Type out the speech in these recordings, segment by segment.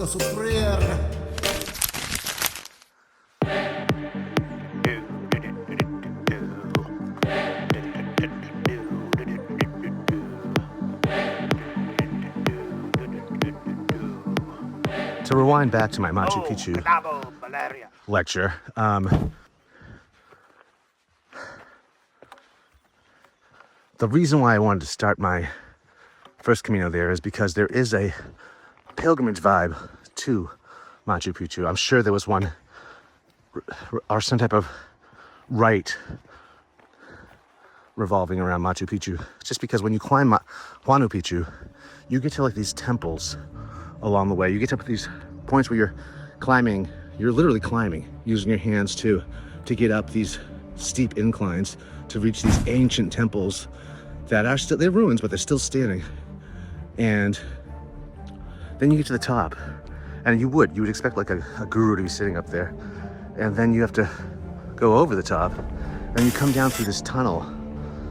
sufrir. To rewind back to my Machu Picchu Cádavo Baleira. lecture, the reason why I wanted to start my first Camino there is because there is a pilgrimage vibe to Machu Picchu. I'm sure there was one or some type of rite revolving around Machu Picchu. Just because when you climb Huayna Picchu, you get to like these temples along the way. You get to these points where you're climbing, you're literally climbing, using your hands to get up these steep inclines to reach these ancient temples that are still, they're ruins, but they're still standing. And then you get to the top, and you would expect like a guru to be sitting up there. And then you have to go over the top, and you come down through this tunnel,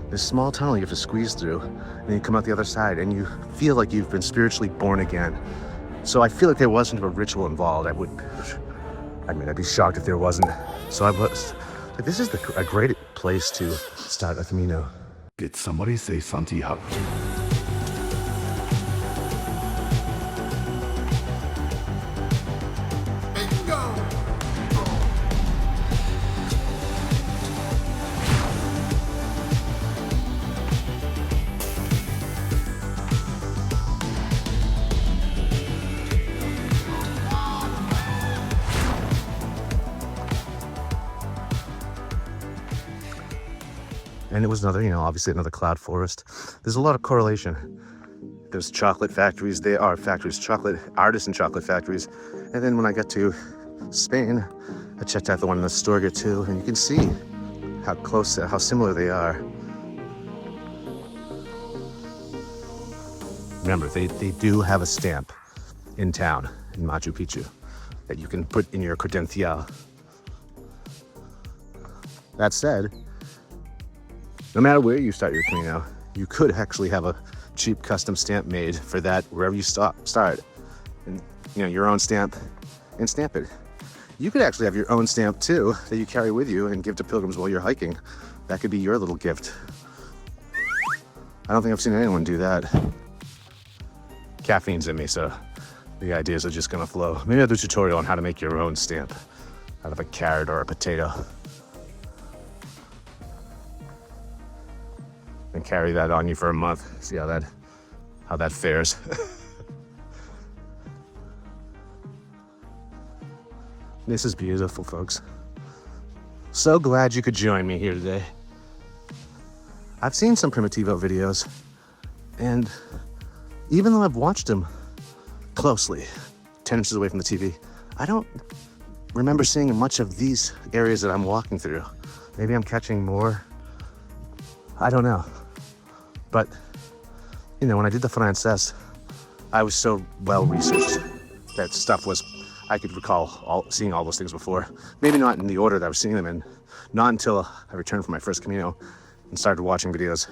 this small tunnel you have to squeeze through, and you come out the other side, and you feel like you've been spiritually born again. So I feel like there wasn't a ritual involved. I'd be shocked if there wasn't. So I was like, this is a great place to start a Camino. Did somebody say Santiago? And it was another, obviously another cloud forest. There's a lot of correlation. There's chocolate factories. They are factories, artisan chocolate factories. And then when I got to Spain, I checked out the one in Astorga too, and you can see how similar they are. Remember, they do have a stamp in town, in Machu Picchu, that you can put in your credencial. That said, no matter where you start your Camino, you could actually have a cheap custom stamp made for that wherever you start, and your own stamp, and stamp it. You could actually have your own stamp too that you carry with you and give to pilgrims while you're hiking. That could be your little gift. I don't think I've seen anyone do that. Caffeine's in me, so the ideas are just gonna flow. Maybe I'll do a tutorial on how to make your own stamp out of a carrot or a potato. And carry that on you for a month. See how that fares. This is beautiful, folks. So glad you could join me here today. I've seen some Primitivo videos, and even though I've watched them closely, 10 inches away from the TV, I don't remember seeing much of these areas that I'm walking through. Maybe I'm catching more. I don't know. But, when I did the Frances, I was so well researched that stuff was, I could recall seeing all those things before. Maybe not in the order that I was seeing them in. Not until I returned from my first Camino and started watching videos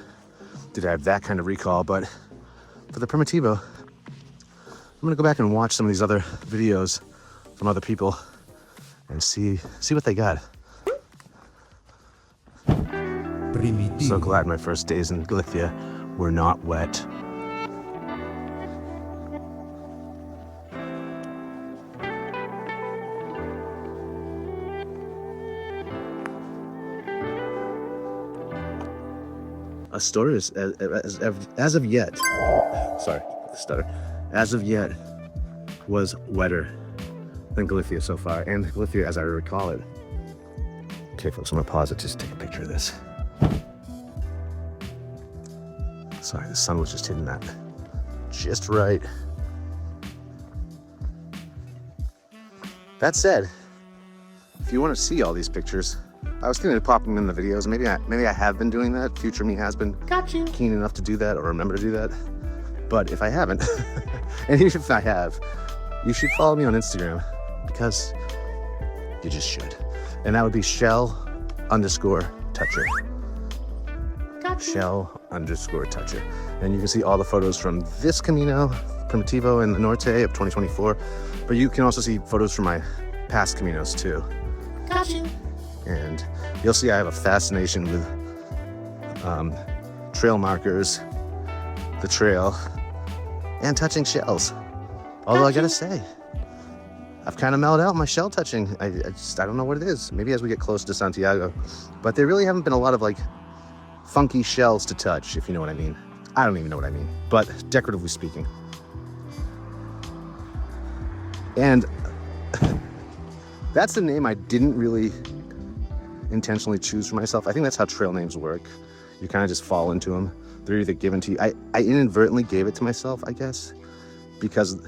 did I have that kind of recall. But for the Primitivo, I'm gonna go back and watch some of these other videos from other people and see what they got. Primitivo. So glad my first days in Galicia were not wet. Astorga is, as of yet, sorry, stutter, as of yet, was wetter than Galicia so far, and Galicia as I recall it. Okay, folks, I'm gonna pause it just to take a picture of this. Sorry, the sun was just hitting that just right. That said, if you want to see all these pictures, I was thinking of popping them in the videos. Maybe I have been doing that. Future me has been keen enough to do that or remember to do that. But if I haven't, and even if I have, you should follow me on Instagram because you just should. And that would be shell_toucher. Shell_toucher. And you can see all the photos from this Camino, Primitivo in the Norte of 2024, but you can also see photos from my past Caminos too. Got you. And you'll see I have a fascination with trail markers, the trail, and touching shells. Although I gotta say, I've kind of mellowed out my shell touching. I don't know what it is. Maybe as we get closer to Santiago, but there really haven't been a lot of like funky shells to touch, if you know what I mean. I don't even know what I mean, but decoratively speaking. And that's the name I didn't really intentionally choose for myself. I think that's how trail names work. You kind of just fall into them. They're either given to you. I inadvertently gave it to myself, I guess, because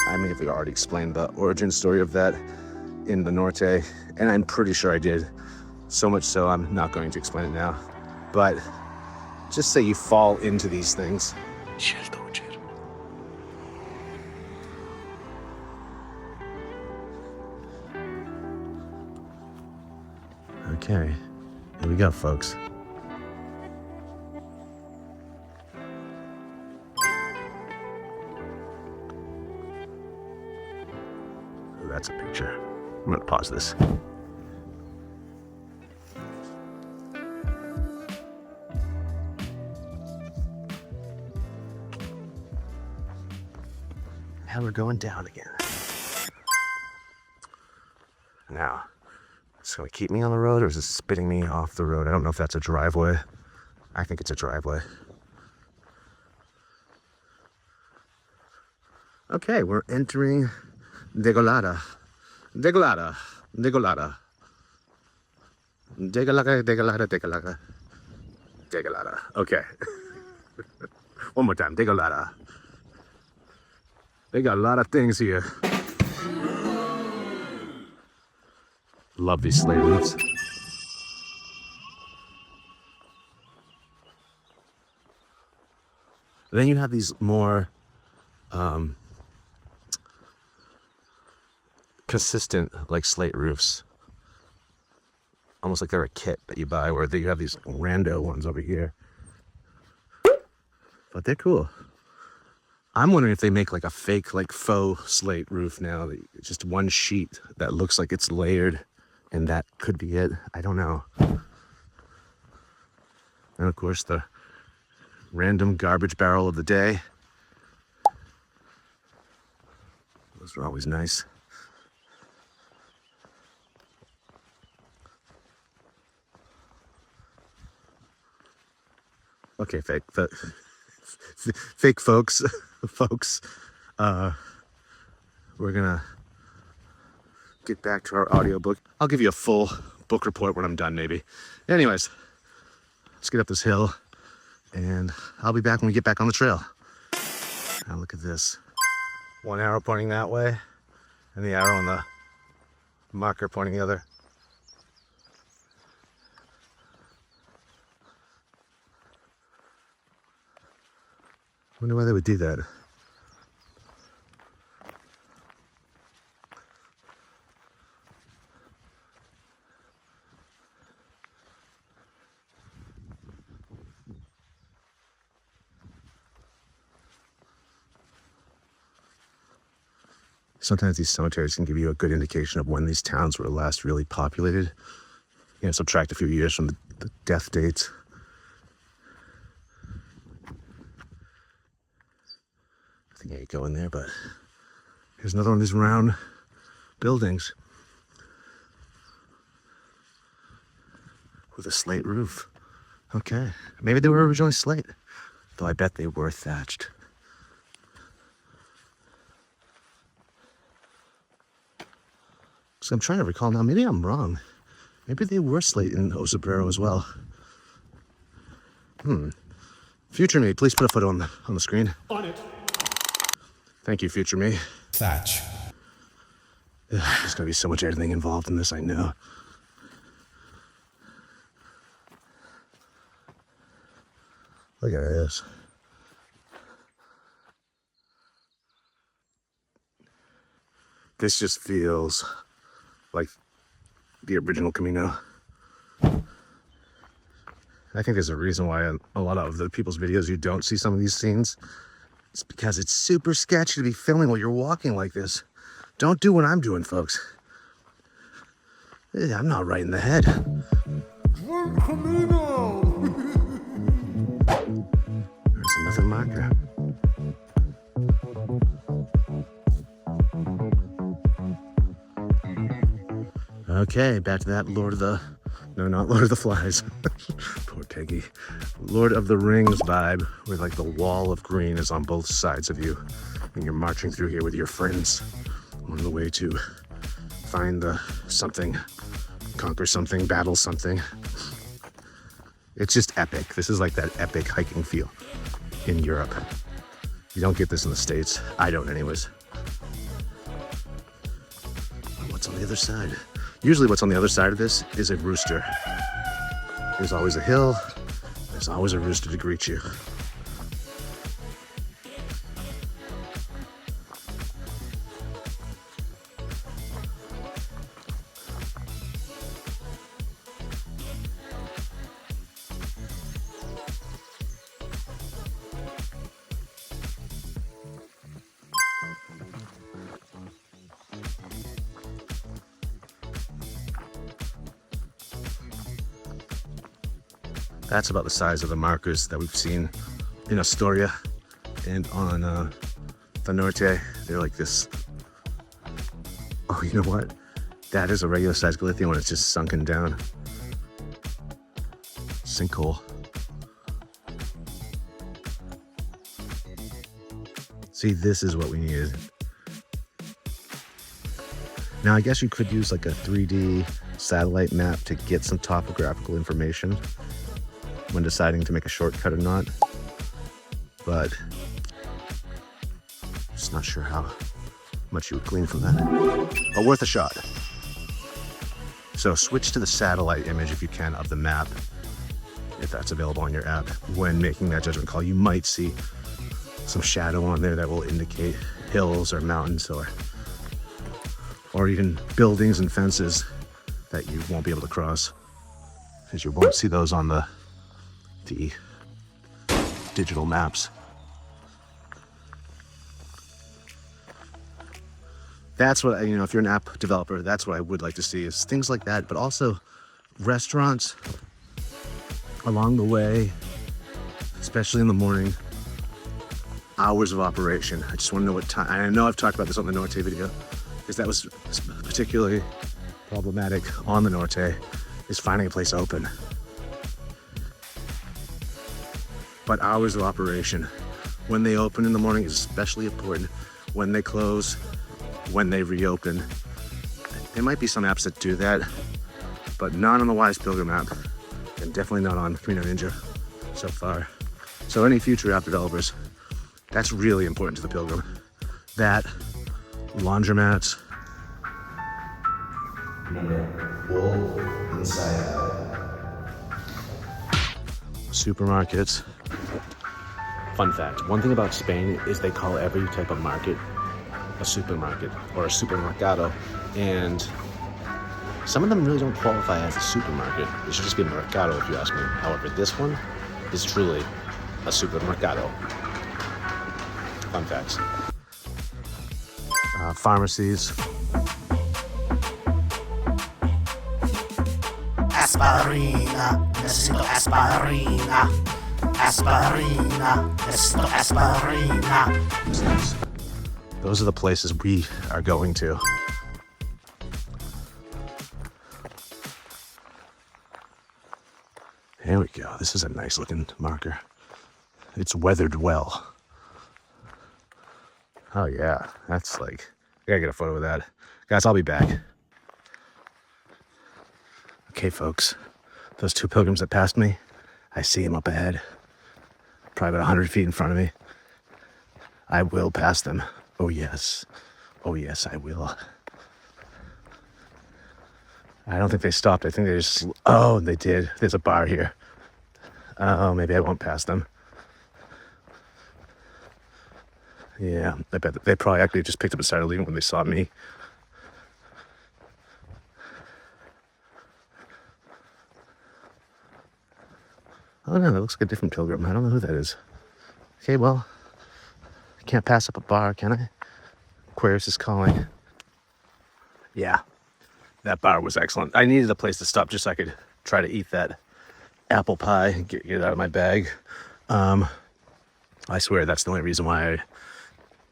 I may have already explained the origin story of that in the Norte, and I'm pretty sure I did. So much so I'm not going to explain it now. But just say you fall into these things. Okay, here we go, folks. Oh, that's a picture. I'm gonna pause this. Now we're going down again. Now, it's gonna keep me on the road, or is it spitting me off the road? I don't know if that's a driveway. I think it's a driveway. Okay, we're entering Degolada. Degolada. Degolada. Degolada, Degolada, Degolada. Degolada. Okay. One more time. Degolada. They got a lot of things here. Love these slate roofs. Then you have these more consistent, like slate roofs. Almost like they're a kit that you buy, where you have these rando ones over here. But they're cool. I'm wondering if they make like a fake, like faux slate roof now. Just one sheet that looks like it's layered, and that could be it. I don't know. And of course, the random garbage barrel of the day. Those are always nice. Okay, fake folks. We're gonna get back to our audiobook. I'll give you a full book report when I'm done, maybe. Anyways, let's get up this hill, and I'll be back when we get back on the trail. Now look at this. One arrow pointing that way, and the arrow on the marker pointing the other. Wonder why they would do that. Sometimes these cemeteries can give you a good indication of when these towns were last really populated. You know, subtract a few years from the death dates. I think I could go in there, but here's another one of these round buildings with a slate roof. Okay, maybe they were originally slate, though I bet they were thatched. So I'm trying to recall now, maybe I'm wrong. Maybe they were slate in Osabrero as well. Future me, please put a photo on the screen. On it. Thank you, future me. Thatch. There's gonna be so much editing involved in this, I know. Look at this. This just feels like the original Camino. I think there's a reason why a lot of the people's videos you don't see some of these scenes. It's because it's super sketchy to be filming while you're walking like this. Don't do what I'm doing, folks. I'm not right in the head. Buen camino! There's another marker. Okay, back to that Lord of the... No, not Lord of the Flies. Poor Peggy. Lord of the Rings vibe, where like the wall of green is on both sides of you, and you're marching through here with your friends on the way to find the something, conquer something, battle something. It's just epic. This is like that epic hiking feel in Europe. You don't get this in the States. I don't anyways. What's on the other side? Usually what's on the other side of this is a rooster. There's always a hill. There's always a rooster to greet you. That's about the size of the markers that we've seen in Astoria and on the Norte. They're like this. Oh, you know what? That is a regular size Galicia when it's just sunken down. Sinkhole. See, this is what we needed. Now, I guess you could use like a 3D satellite map to get some topographical information when deciding to make a shortcut or not, but just not sure how much you would glean from that, but worth a shot. So switch to the satellite image if you can of the map, if that's available on your app. When making that judgment call, you might see some shadow on there that will indicate hills or mountains or even buildings and fences that you won't be able to cross, because you won't see those on the digital maps. That's what, you know, if you're an app developer, that's what I would like to see, is things like that, but also restaurants along the way, especially in the morning, hours of operation. I just want to know what time. I know I've talked about this on the Norte video, because that was particularly problematic on the Norte, is finding a place open. But hours of operation, when they open in the morning is especially important. When they close, when they reopen. There might be some apps that do that, but not on the Wise Pilgrim app, and definitely not on Camino Ninja so far. So any future app developers, that's really important to the Pilgrim. That, laundromats. Remember, full inside out. Supermarkets. Fun fact, one thing about Spain is they call every type of market a supermarket or a supermercado, and some of them really don't qualify as a supermarket. It should just be a mercado if you ask me. However, this one is truly a supermercado. Fun facts. Pharmacies. Aspirina, necesito aspirina. Aspirina, necesito aspirina. Those are the places we are going to. There we go. This is a nice looking marker. It's weathered well. Oh yeah, that's like, I gotta get a photo of that. Guys, I'll be back. Okay, folks, those two pilgrims that passed me, I see them up ahead, probably about 100 feet in front of me. I will pass them. Oh yes, I will. I don't think they stopped. I think they just, oh, they did. There's a bar here. Oh, maybe I won't pass them. Yeah, I bet they probably actually just picked up and started leaving when they saw me. Oh no, that looks like a different pilgrim. I don't know who that is. Okay, well, Can't pass up a bar, can I? Aquarius is calling. Yeah, that bar was excellent. I needed a place to stop just so I could try to eat that apple pie and get it out of my bag. I swear that's the only reason why I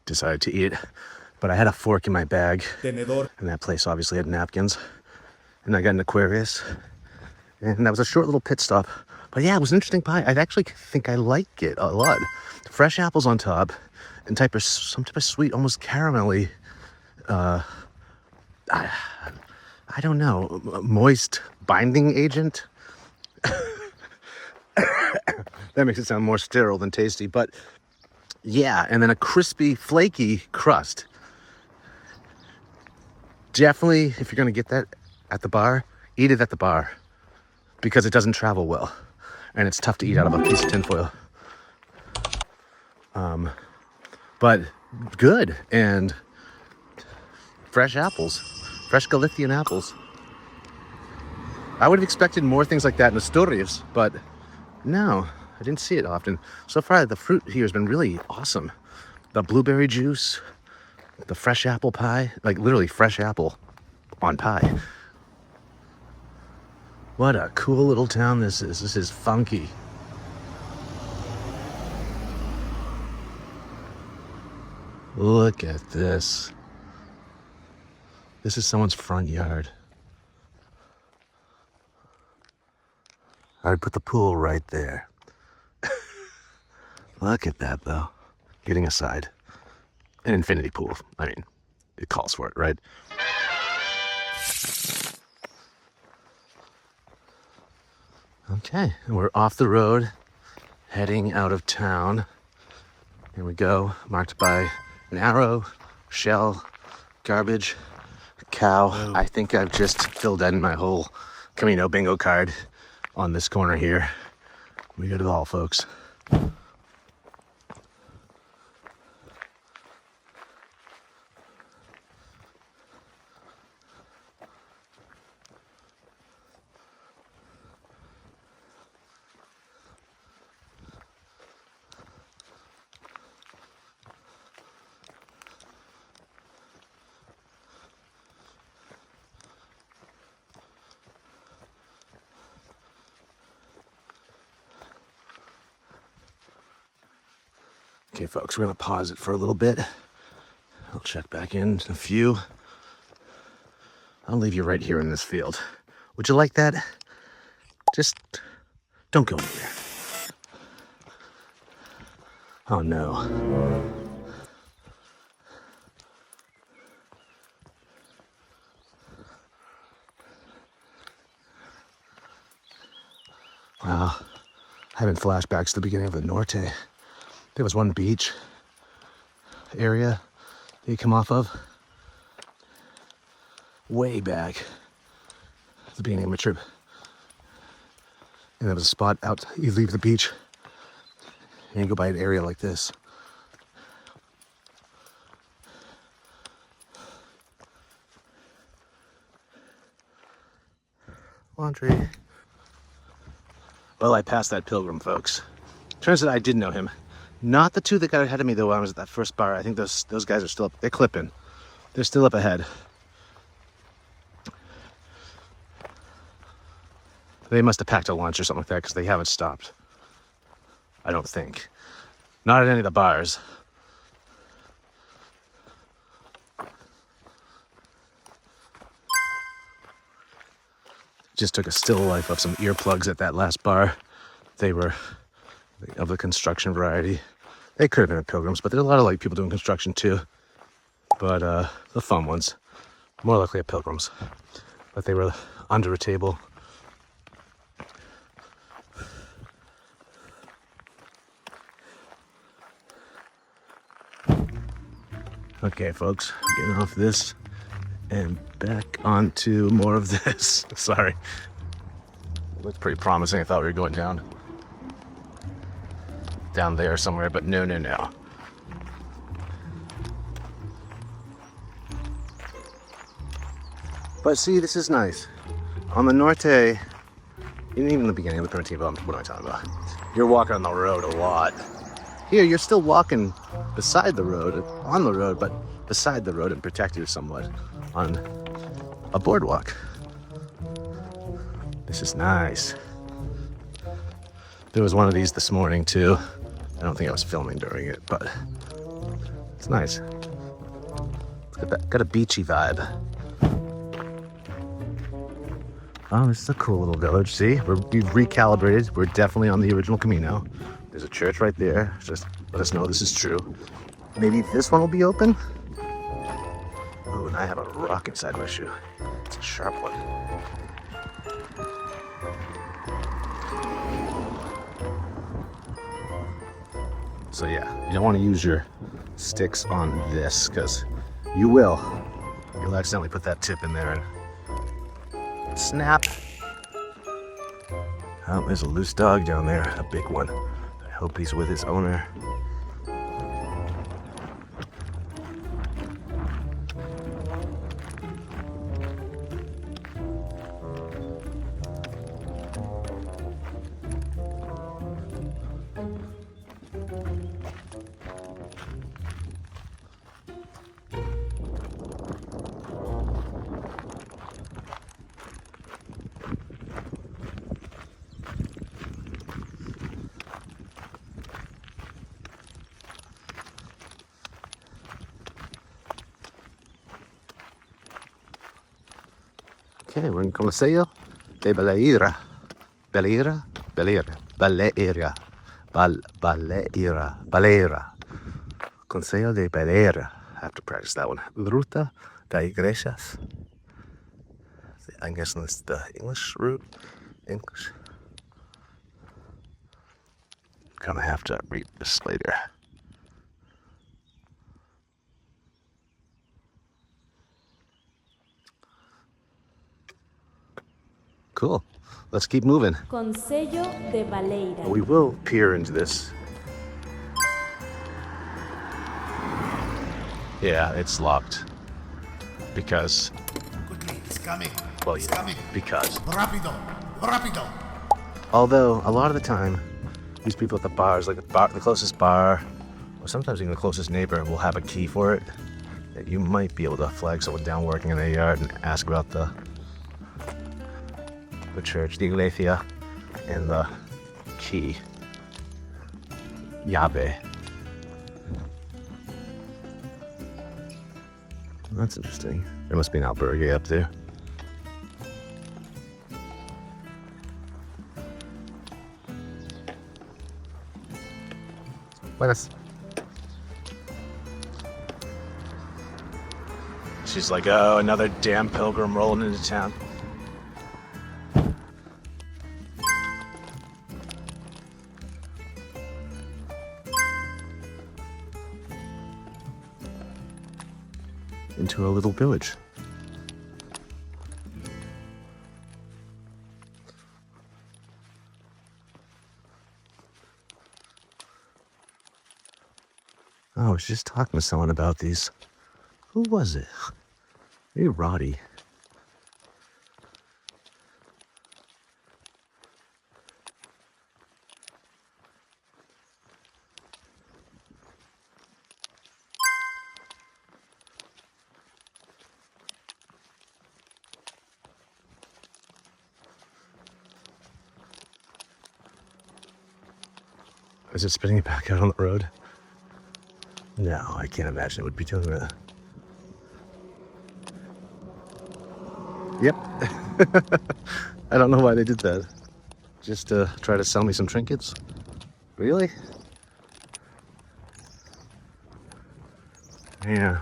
decided to eat it. But I had a fork in my bag, and that place obviously had napkins. And I got an Aquarius, and that was a short little pit stop. But yeah, it was an interesting pie. I actually think I like it a lot. Fresh apples on top, and some type of sweet, almost caramelly, I don't know, moist binding agent. That makes it sound more sterile than tasty, but yeah, and then a crispy, flaky crust. Definitely, if you're gonna get that at the bar, eat it at the bar, because it doesn't travel well, and it's tough to eat out of a piece of tinfoil. But good, and fresh apples, fresh Galician apples. I would have expected more things like that in Asturias, but no, I didn't see it often. So far, the fruit here has been really awesome. The blueberry juice, the fresh apple pie, like literally fresh apple on pie. What a cool little town this is. This is funky. Look at this. This is someone's front yard. I would put the pool right there. Look at that, though. Getting aside. An infinity pool. I mean, it calls for it, right? Okay, and we're off the road, heading out of town. Here we go, marked by an arrow, shell, garbage, cow. Oh. I think I've just filled in my whole Camino bingo card on this corner here. We got it all, folks. Okay, folks, we're gonna pause it for a little bit. I'll check back in a few. I'll leave you right here in this field. Would you like that? Just don't go anywhere. Oh no. Wow, having flashbacks to the beginning of the Norte. There was one beach area that you come off of way back at the beginning of my trip. And there was a spot out, you leave the beach and you go by an area like this. Laundry. Well, I passed that pilgrim, folks. Turns out I did know him. Not the two that got ahead of me, though, when I was at that first bar. I think those guys are still up. They're clipping. They're still up ahead. They must have packed a lunch or something like that, because they haven't stopped. I don't think. Not at any of the bars. Just took a still life of some earplugs at that last bar. They were of the construction variety. They could have been pilgrims, but there's a lot of like people doing construction too. But the fun ones, more likely at pilgrims. But they were under a table. Okay, folks, getting off this and back onto more of this. Sorry. It looked pretty promising. I thought we were going down there somewhere, but no. But see, this is nice. On the Norte, even the beginning of the Primitivo, what am I talking about? You're walking on the road a lot. Here, you're still walking beside the road, on the road, but beside the road and protected somewhat on a boardwalk. This is nice. There was one of these this morning too. I don't think I was filming during it, but it's nice. It's got a beachy vibe. Oh, this is a cool little village. See, we've recalibrated. We're definitely on the original Camino. There's a church right there. Just let us know this is true. Maybe this one will be open. Oh, and I have a rock inside my shoe. It's a sharp one. So yeah, you don't want to use your sticks on this because you will. You'll accidentally put that tip in there and snap. Oh, there's a loose dog down there, a big one. I hope he's with his owner. Okay, we're in Consejo de Baleira. Baleira? Baleira. Baleira. Baleira. Consejo de Baleira. I have to practice that one. Ruta de Iglesias. I'm guessing it's the English route. English. Gonna have to read this later. Cool. Let's keep moving. Consejo de Baleira. We will peer into this. Yeah, it's locked. Because, Quickly, it's coming. well, It's yeah, coming. because. Rapido, rapido. Although, a lot of the time, these people at the bars, like the closest bar, or sometimes even the closest neighbor, will have a key for it. That you might be able to flag someone down working in their yard and ask about the church, the iglesia, and the key. Llave. That's interesting. There must be an albergue up there. Buenas. She's like, oh, another damn pilgrim rolling into town. Into a little village. Oh, I was just talking to someone about these. Who was it? Maybe Roddy. Is it spitting it back out on the road? No, I can't imagine it would be doing that. Yep. I don't know why they did that. Just to try to sell me some trinkets? Really? Yeah.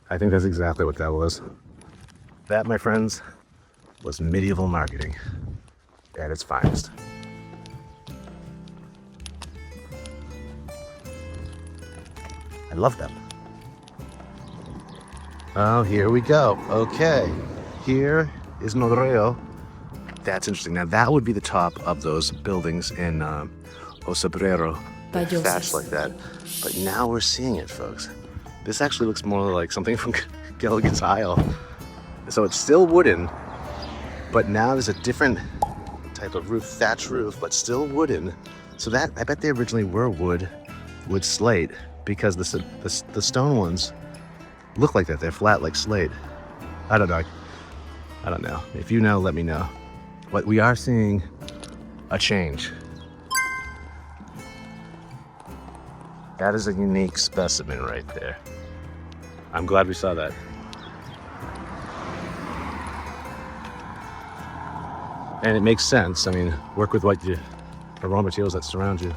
I think that's exactly what that was. That, my friends, was medieval marketing at its finest. I love them. Oh, here we go. Okay. Here is Nodreo. That's interesting. Now, that would be the top of those buildings in Osabrero. Thatched like that. But now we're seeing it, folks. This actually looks more like something from Gilligan's Isle. So it's still wooden, but now there's a different type of roof, thatch roof, but still wooden. So that, I bet they originally were wood. with slate because the stone ones look like that. They're flat like slate. I don't know. I don't know. If you know, let me know. But we are seeing a change. That is a unique specimen right there. I'm glad we saw that. And it makes sense. I mean, work with the raw materials that surround you.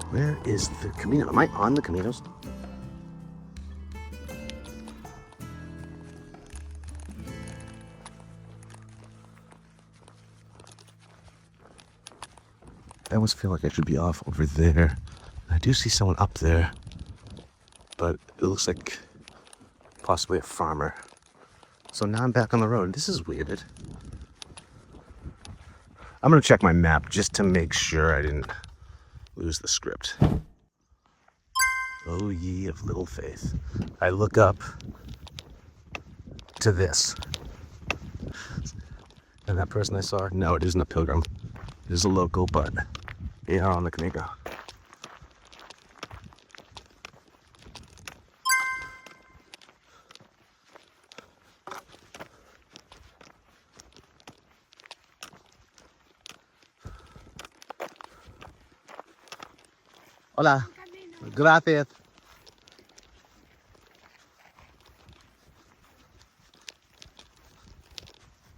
Where is the Camino? Am I on the Caminos? I almost feel like I should be off over there. I do see someone up there, but it looks like possibly a farmer. So now I'm back on the road. This is weird. I'm gonna check my map just to make sure I didn't lose the script. Oh, ye of little faith. I look up to this. And that person I saw, no, it isn't a pilgrim. It is a local, but they are on the Camino. Hola. Gracias.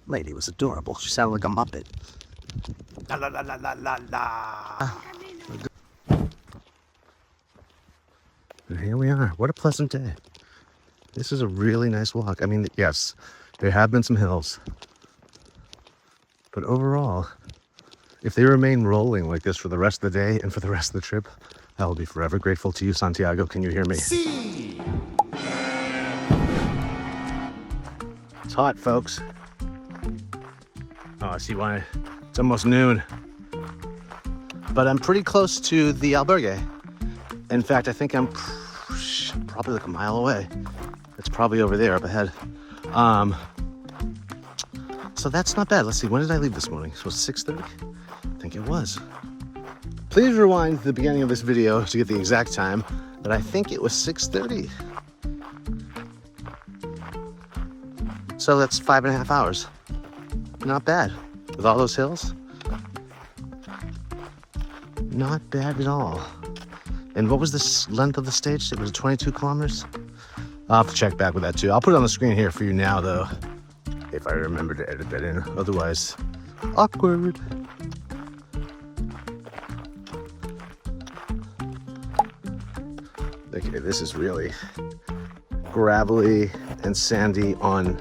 Lady was adorable. She sounded like a Muppet. La la la la la la la. And here we are. What a pleasant day. This is a really nice walk. I mean, yes, there have been some hills. But overall, if they remain rolling like this for the rest of the day and for the rest of the trip, I will be forever grateful to you, Santiago. Can you hear me? See. It's hot, folks. Oh, I see why. It's almost noon. But I'm pretty close to the Albergue. In fact, I think I'm probably like a mile away. It's probably over there up ahead. So that's not bad. Let's see, when did I leave this morning? So 6:30? I think it was. Please rewind to the beginning of this video to get the exact time, but I think it was 6:30. So that's 5.5 hours. Not bad. With all those hills? Not bad at all. And what was the length of the stage? It was 22 kilometers? I'll have to check back with that too. I'll put it on the screen here for you now though, if I remember to edit that in. Otherwise, awkward. Okay, this is really gravelly and sandy on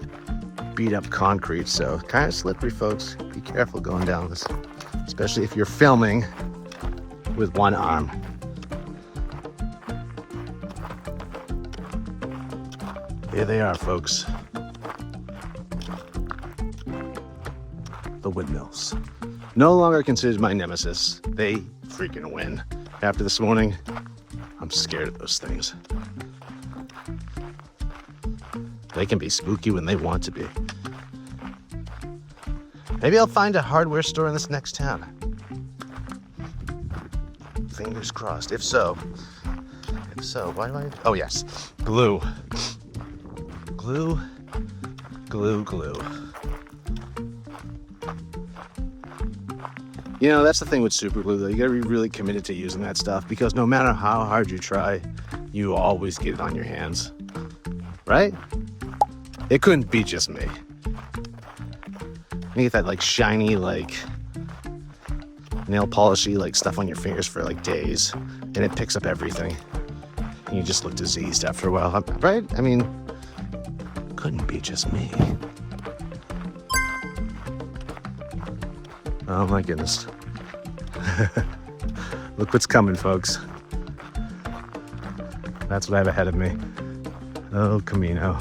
beat up concrete, so kind of slippery, folks. Be careful going down this, especially if you're filming with one arm. Here they are, folks. The windmills. No longer considered my nemesis. They freaking win. After this morning, I'm scared of those things. They can be spooky when they want to be. Maybe I'll find a hardware store in this next town. Fingers crossed. If so, why do I? Oh yes, glue. Glue. You know, that's the thing with super glue though. You gotta be really committed to using that stuff because no matter how hard you try, you always get it on your hands. Right? It couldn't be just me. You get that like shiny, like nail polishy, like stuff on your fingers for like days, and it picks up everything. And you just look diseased after a while, right? I mean, couldn't be just me. Oh my goodness. Look what's coming, folks. That's what I have ahead of me. Oh, Camino.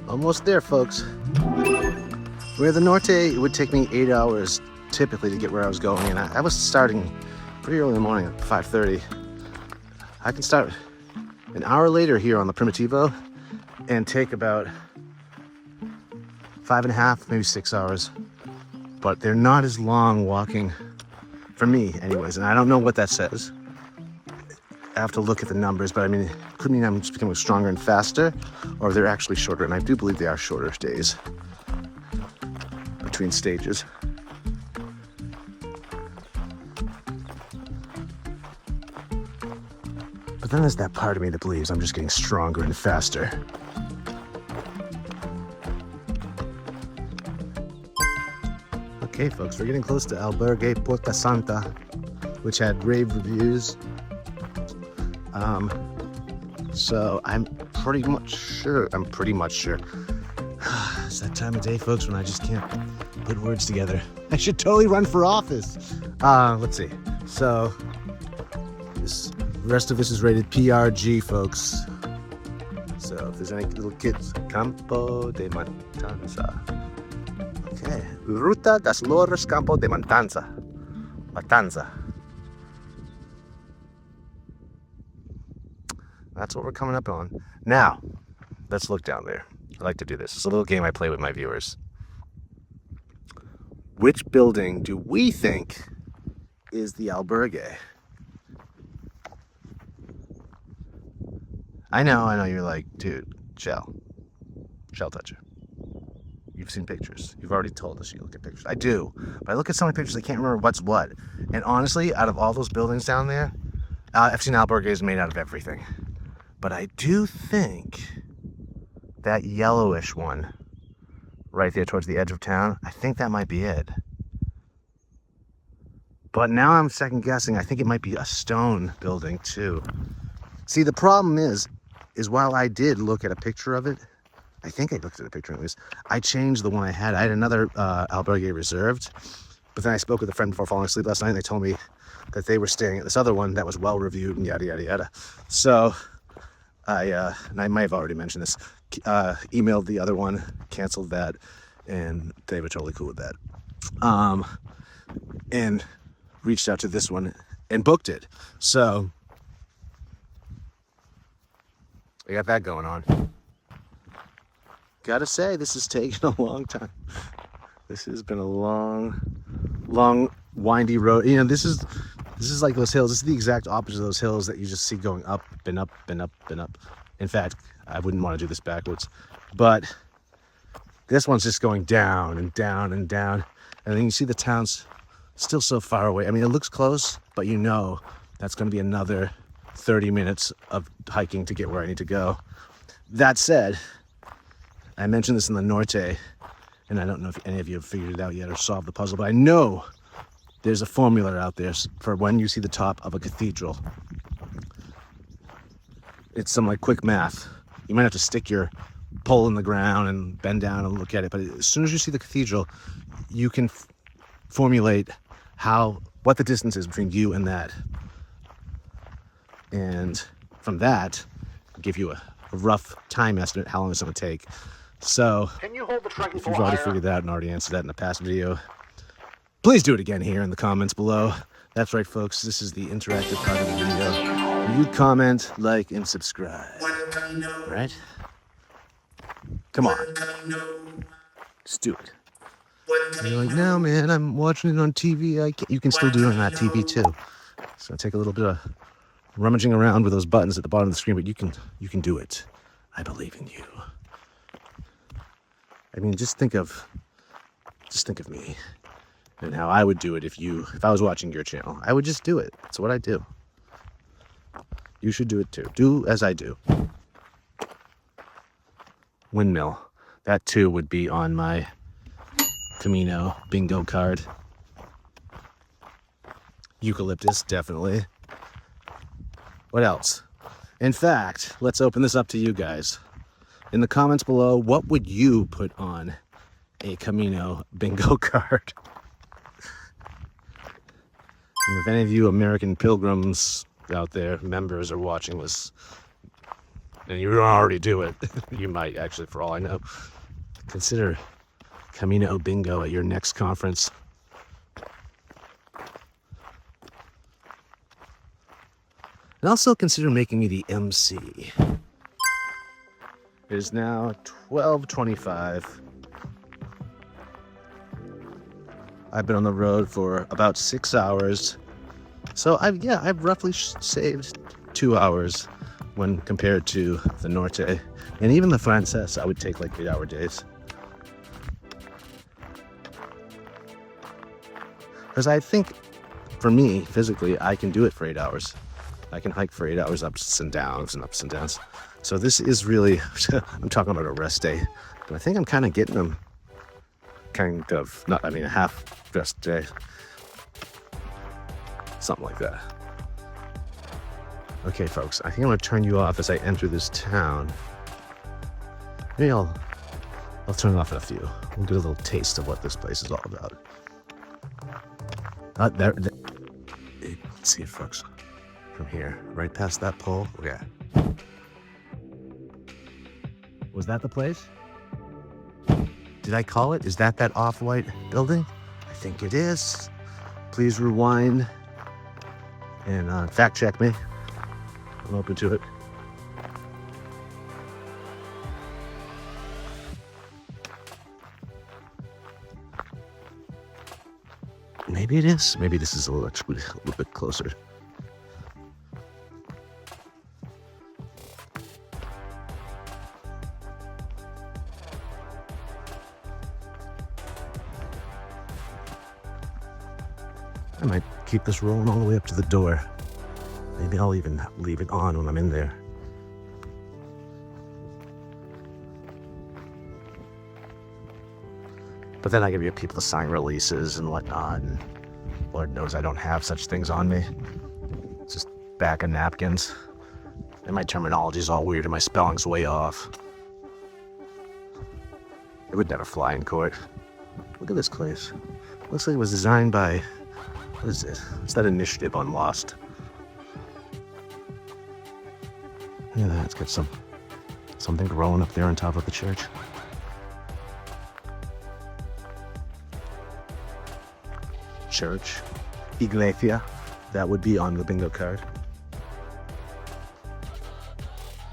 Almost there, folks. Where the Norte, it would take me 8 hours typically to get where I was going, and I was starting pretty early in the morning at 5:30. I can start an hour later here on the Primitivo and take about 5.5, maybe 6 hours. But they're not as long walking, for me anyways, and I don't know what that says. I have to look at the numbers, but I mean, it could mean I'm just becoming stronger and faster, or they're actually shorter, and I do believe they are shorter days between stages. But then there's that part of me that believes I'm just getting stronger and faster. Okay, folks, we're getting close to Albergue Porta Santa, which had rave reviews. So I'm pretty much sure. It's that time of day, folks, when I just can't put words together. I should totally run for office. Let's see. So the rest of this is rated PRG, folks. So if there's any little kids, Campo de Matanza. Okay, Ruta das Lourdes Campo de Matanza. That's what we're coming up on. Now, let's look down there. I like to do this. It's a little game I play with my viewers. Which building do we think is the Albergue? I know, you're like, dude, shell toucher. You've seen pictures. You've already told us you look at pictures. I do, but I look at so many pictures I can't remember what's what. And honestly, out of all those buildings down there, I've seen Albergues made out of everything. But I do think that yellowish one right there towards the edge of town, I think that might be it. But now I'm second guessing. I think it might be a stone building too. See, the problem is while I did look at a picture of it, I think I looked at a picture at least, I changed the one I had. I had another Albergue reserved, but then I spoke with a friend before falling asleep last night, and they told me that they were staying at this other one that was well reviewed and yada, yada, yada. So and I might have already mentioned this, emailed the other one, canceled that, and they were totally cool with that. And reached out to this one and booked it. So I got that going on. Gotta say, this has taken a long time. This has been a long, windy road. You know, this is like those hills. This is the exact opposite of those hills that you just see going up and up and up and up. In fact, I wouldn't want to do this backwards, but this one's just going down and down and down. And then you see the town's still so far away. I mean, it looks close, but you know that's going to be another 30 minutes of hiking to get where I need to go. That said, I mentioned this in the Norte, and I don't know if any of you have figured it out yet or solved the puzzle, but I know there's a formula out there for when you see the top of a cathedral. It's some like quick math. You might have to stick your pole in the ground and bend down and look at it, but as soon as you see the cathedral, you can formulate what the distance is between you and that. And from that, give you a rough time estimate how long it's going to take. So, Can you hold the truck if you've already figured that out and already answered that in a past video, please do it again here in the comments below. That's right, folks. This is the interactive part of the video. You comment, like, and subscribe. Right? Come on. Just do it. And you're like, no, man, I'm watching it on TV. You can still do it on that TV too. So take a little bit of rummaging around with those buttons at the bottom of the screen, but you can do it. I believe in you. I mean, just think of me and how I would do it if I was watching your channel. I would just do it. That's what I do. You should do it too. Do as I do. Windmill. That too would be on my Camino bingo card. Eucalyptus, definitely. What else? In fact, let's open this up to you guys. In the comments below, what would you put on a Camino bingo card? And if any of you American pilgrims out there, members, are watching this, and you don't already do it, you might actually, for all I know, consider Camino bingo at your next conference. And also consider making me the MC. It is now 12:25. I've been on the road for about 6 hours. So I've roughly saved 2 hours when compared to the Norte. And even the Frances, I would take like 8-hour days. Because I think, for me, physically, I can do it for 8 hours. I can hike for 8 hours, ups and downs and ups and downs. So this is really, I'm talking about a rest day. But I think I'm kind of getting them. Kind of, a half rest day. Something like that. Okay, folks, I think I'm going to turn you off as I enter this town. Maybe I'll turn it off in a few. We'll get a little taste of what this place is all about. There. You can see it, folks. From here, right past that pole. Yeah. Was that the place? Did I call it? Is that off-white building? I think it is. Please rewind and fact check me. I'm open to it. Maybe it is. Maybe this is a little bit closer. I might keep this rolling all the way up to the door. Maybe I'll even leave it on when I'm in there. But then I give you people to sign releases and whatnot, and Lord knows I don't have such things on me. It's just back of napkins. And my terminology's all weird and my spelling's way off. It would never fly in court. Look at this place. Looks like it was designed by, what is it? It's that initiative on Lost. Look at that, it's got something growing up there on top of the church. Church, Iglesia, that would be on the bingo card.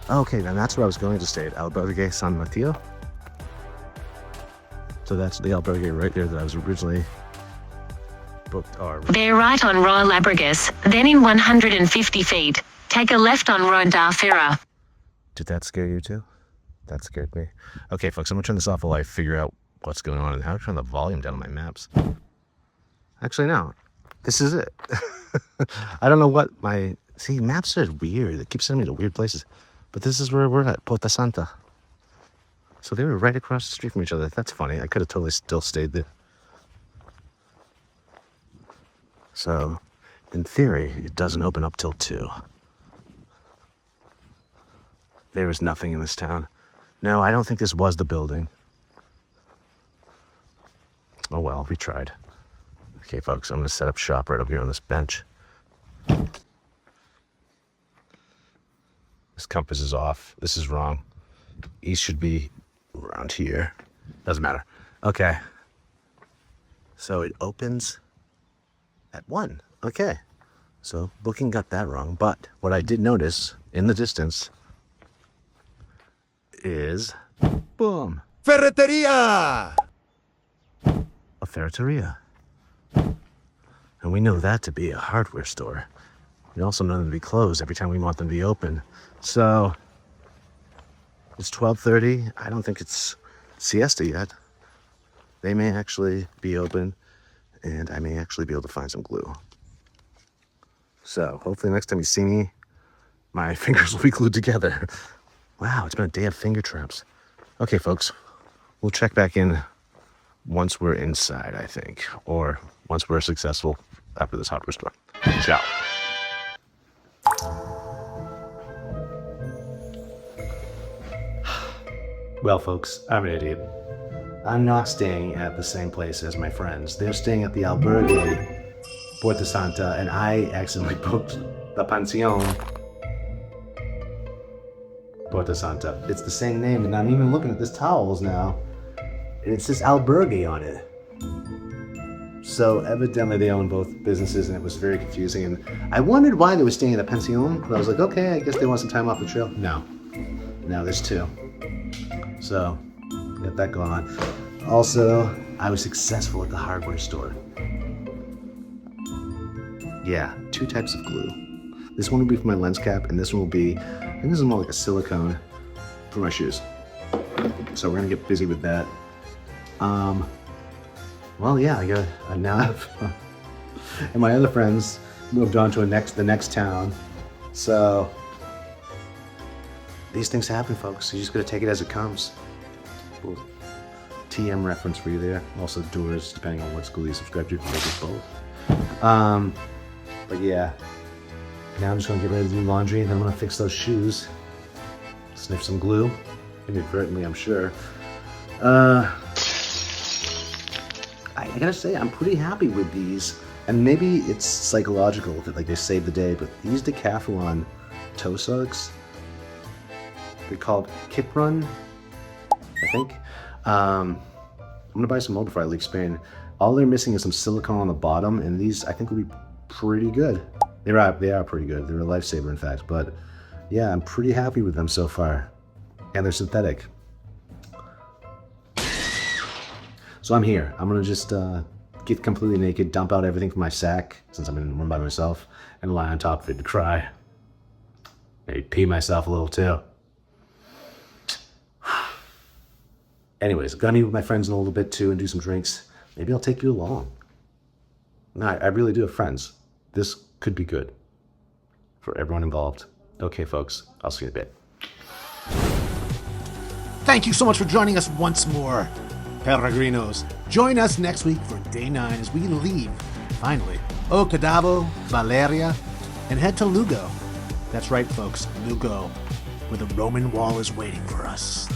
Okay, then that's where I was going to stay, at Albergue San Mateo. So that's the albergue right there that I was originally booked. Bear right on Royal Albergues, then in 150 feet, take a left on Ronda Ferra. Did that scare you too? That scared me. Okay, folks, I'm gonna turn this off while I figure out what's going on and how to turn the volume down on my maps. Actually, no. This is it. I don't know what see, maps are weird. They keep sending me to weird places. But this is where we're at, Porta Santa. So they were right across the street from each other. That's funny. I could have totally still stayed there. So, in theory, it doesn't open up till 2. There is nothing in this town. No, I don't think this was the building. Oh well, we tried. Okay, folks, I'm going to set up shop right over here on this bench. This compass is off. This is wrong. East should be around here. Doesn't matter. Okay. So it opens at 1. Okay. So booking got that wrong. But what I did notice in the distance is, boom, Ferreteria! a ferreteria. And we know that to be a hardware store. We also know them to be closed every time we want them to be open. So it's 12:30. I don't think it's siesta yet. They may actually be open, and I may actually be able to find some glue. So hopefully next time you see me, my fingers will be glued together. Wow, it's been a day of finger traps. Okay, folks, we'll check back in once we're inside, I think, or once we're successful after this hardware store. Ciao. Well, folks, I'm an idiot. I'm not staying at the same place as my friends. They're staying at the Albergue, Porta Santa, and I accidentally booked the Pension Porta Santa. It's the same name, and I'm even looking at this towels now, and it says Albergue on it. So evidently they own both businesses, and it was very confusing. And I wondered why they were staying at a pension, but I was like, okay, I guess they want some time off the trail. No, now there's 2. So got that going on. Also, I was successful at the hardware store. Yeah, 2 types of glue. This one will be for my lens cap, and this one will be, I think this is more like a silicone for my shoes. So we're gonna get busy with that. Well, yeah, I now have, and my other friends moved on to the next town. So these things happen, folks. You just gotta take it as it comes. Little TM reference for you there. Also doors, depending on what school you subscribe to, maybe both. But yeah, now I'm just gonna get ready to do laundry, and then I'm gonna fix those shoes. Sniff some glue, inadvertently, I'm sure. I gotta say, I'm pretty happy with these, and maybe it's psychological that like they saved the day, but these Decathlon toe socks, they're called Kip Run, I think. I'm gonna buy some more before I leave Spain. All they're missing is some silicone on the bottom, and these I think will be pretty good. They are pretty good. They're a lifesaver, in fact. But yeah, I'm pretty happy with them so far, and they're synthetic. So I'm here. I'm gonna just get completely naked, dump out everything from my sack, since I'm in one by myself, and lie on top of it to cry. Maybe pee myself a little too. Anyways, I'm gonna meet with my friends in a little bit too and do some drinks. Maybe I'll take you along. No, I really do have friends. This could be good for everyone involved. Okay, folks, I'll see you in a bit. Thank you so much for joining us once more, Peregrinos. Join us next week for day 9 as we leave, finally, Cádavo Baleira and head to Lugo. That's right, folks, Lugo, where the Roman wall is waiting for us.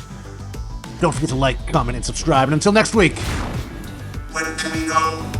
Don't forget to like, comment, and subscribe. And until next week, Buen Camino.